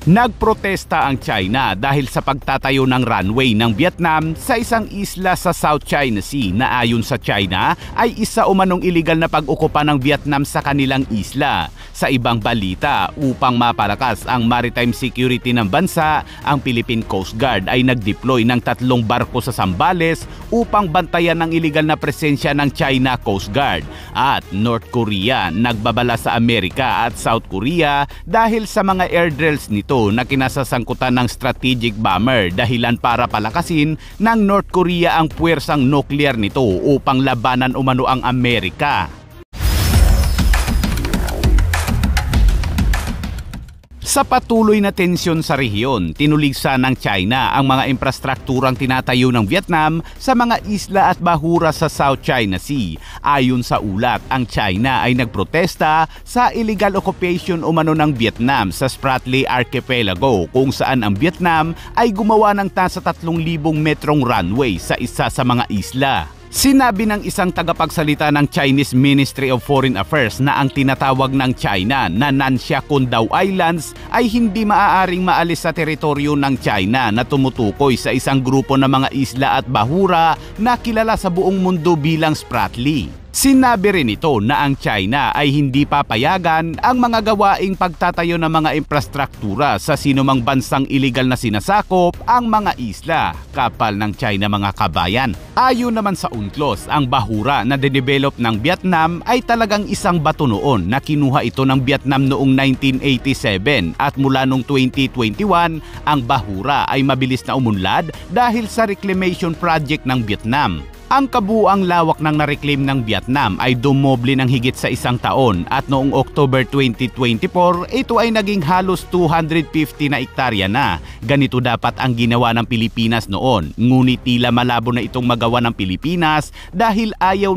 Nagprotesta ang China dahil sa pagtatayo ng runway ng Vietnam sa isang isla sa South China Sea na ayon sa China ay isa umanong iligal na pag-okupa ng Vietnam sa kanilang isla. Sa ibang balita, upang mapalakas ang maritime security ng bansa, ang Philippine Coast Guard ay nag-deploy ng 3 barko sa Zambales upang bantayan ang iligal na presensya ng China Coast Guard. At North Korea nagbabala sa Amerika at South Korea dahil sa mga air drills nito na kinasasangkutan ng strategic bomber, dahilan para palakasin ng North Korea ang puwersang nuclear nito upang labanan umano ang Amerika. Sa patuloy na tensyon sa rehiyon, tinuligsa ng China ang mga infrastrukturang tinatayo ng Vietnam sa mga isla at bahura sa South China Sea. Ayon sa ulat, ang China ay nagprotesta sa illegal occupation umano ng Vietnam sa Spratly Archipelago, kung saan ang Vietnam ay gumawa ng nasa 3,000 metrong runway sa isa sa mga isla. Sinabi ng isang tagapagsalita ng Chinese Ministry of Foreign Affairs na ang tinatawag ng China na Nansha Kundao Islands ay hindi maaaring maalis sa teritoryo ng China na tumutukoy sa isang grupo ng mga isla at bahura na kilala sa buong mundo bilang Spratly. Sinabi rin ito na ang China ay hindi papayagan ang mga gawaing pagtatayo ng mga infrastruktura sa sinumang bansang iligal na sinasakop ang mga isla. Kapal ng China, mga kabayan. Ayon naman sa UNCLOS, ang bahura na dinevelop ng Vietnam ay talagang isang bato noon na kinuha ito ng Vietnam noong 1987 at mula noong 2021 ang bahura ay mabilis na umunlad dahil sa reclamation project ng Vietnam. Ang kabuuang lawak ng nareclaim ng Vietnam ay dumoble ng higit sa 1 taon at noong October 2024, ito ay naging halos 250 na hektarya na. Ganito dapat ang ginawa ng Pilipinas noon, ngunit tila malabo na itong magawa ng Pilipinas dahil ayaw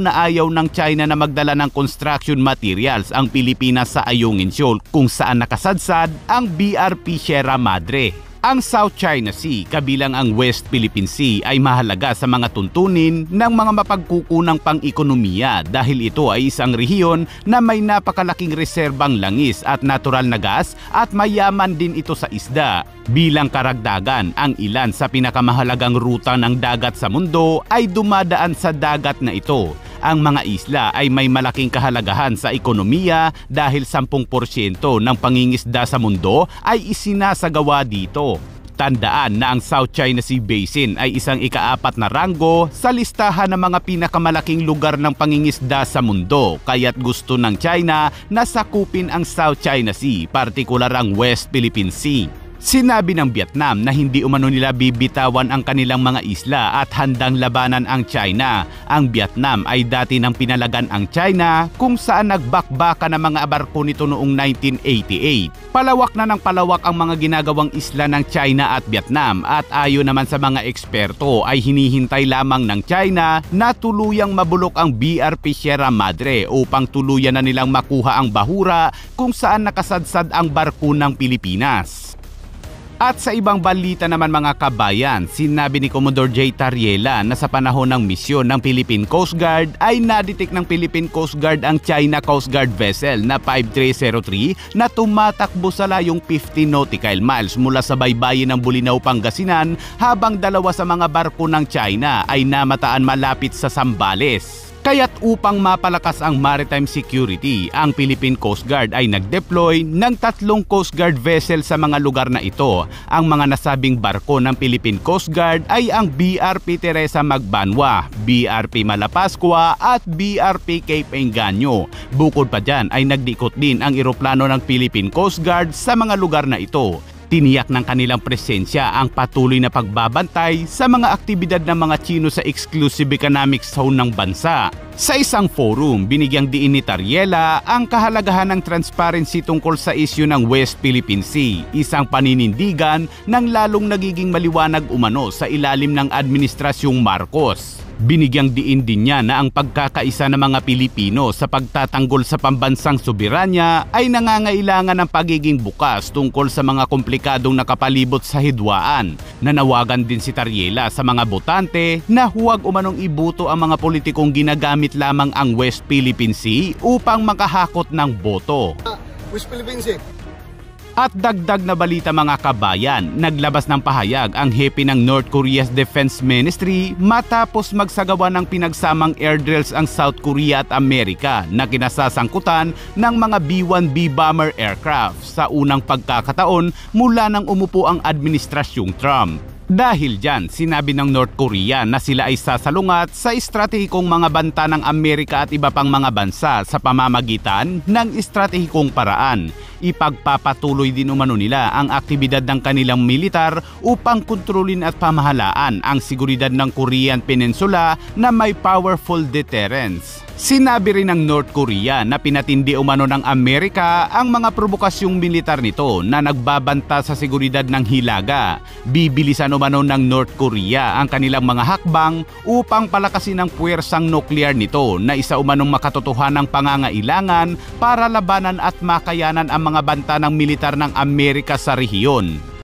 ng China na magdala ng construction materials ang Pilipinas sa Ayungin Shoal, kung saan nakasadsad ang BRP Sierra Madre. Ang South China Sea, kabilang ang West Philippine Sea, ay mahalaga sa mga tuntunin ng mga mapagkukunang pang-ekonomiya dahil ito ay isang rehiyon na may napakalaking reserbang langis at natural na gas at mayaman din ito sa isda. Bilang karagdagan, ang ilan sa pinakamahalagang ruta ng dagat sa mundo ay dumadaan sa dagat na ito. Ang mga isla ay may malaking kahalagahan sa ekonomiya dahil 10% ng pangingisda sa mundo ay isinasagawa dito. Tandaan na ang South China Sea Basin ay isang ika-4 na ranggo sa listahan ng mga pinakamalaking lugar ng pangingisda sa mundo, kaya't gusto ng China na sakupin ang South China Sea, partikular ang West Philippine Sea. Sinabi ng Vietnam na hindi umano nila bibitawan ang kanilang mga isla at handang labanan ang China. Ang Vietnam ay dati nang pinalagan ang China kung saan nagbakbaka ng mga barko nito noong 1988. Palawak na ng palawak ang mga ginagawang isla ng China at Vietnam at ayon naman sa mga eksperto ay hinihintay lamang ng China na tuluyang mabulok ang BRP Sierra Madre upang tuluyan na nilang makuha ang bahura kung saan nakasadsad ang barko ng Pilipinas. At sa ibang balita naman, mga kabayan, sinabi ni Commodore J. Tariela na sa panahon ng misyon ng Philippine Coast Guard ay nadetect ng Philippine Coast Guard ang China Coast Guard vessel na 5303 na tumatakbo sa layong 50 nautical miles mula sa baybayin ng Bolinao, Pangasinan, habang 2 sa mga barko ng China ay namataan malapit sa Zambales. Kaya't upang mapalakas ang maritime security, ang Philippine Coast Guard ay nag-deploy ng 3 Coast Guard vessel sa mga lugar na ito. Ang mga nasabing barko ng Philippine Coast Guard ay ang BRP Teresa Magbanwa, BRP Malapascua at BRP Cape Engaño. Bukod pa dyan ay nagdikot din ang eroplano ng Philippine Coast Guard sa mga lugar na ito. Tiniyak ng kanilang presensya ang patuloy na pagbabantay sa mga aktibidad ng mga Chino sa exclusive economic zone ng bansa. Sa isang forum, binigyang diin ni Tariela ang kahalagahan ng transparency tungkol sa isyu ng West Philippine Sea, isang paninindigan ng lalong nagiging maliwanag umano sa ilalim ng Administrasyong Marcos. Binigyang diin din niya na ang pagkakaisa ng mga Pilipino sa pagtatanggol sa pambansang soberanya ay nangangailangan ng pagiging bukas tungkol sa mga komplikadong nakapalibot sa hidwaan. Nanawagan din si Tariela sa mga botante na huwag umanong ibuto ang mga politikong ginagamit lamang ang West Philippine Sea upang makahakot ng boto. West Philippine Sea. At dagdag na balita mga kabayan, naglabas ng pahayag ang hepe ng North Korea's Defense Ministry matapos magsagawa ng pinagsamang air drills ang South Korea at Amerika na kinasasangkutan ng mga B-1B bomber aircraft sa unang pagkakataon mula nang umupo ang administrasyong Trump. Dahil dyan, sinabi ng North Korea na sila ay sasalungat sa estratehikong mga banta ng Amerika at iba pang mga bansa sa pamamagitan ng estratehikong paraan. Ipagpapatuloy din umano nila ang aktibidad ng kanilang militar upang kontrolin at pamahalaan ang seguridad ng Korean Peninsula na may powerful deterrence. Sinabi rin ng North Korea na pinatindi umano ng Amerika ang mga provokasyong militar nito na nagbabanta sa seguridad ng Hilaga. Bibilisan umano ng North Korea ang kanilang mga hakbang upang palakasin ang puwersang nuklear nito na isa umanong makatotohanang pangangailangan para labanan at makayanan ang mga banta ng militar ng Amerika sa rehiyon.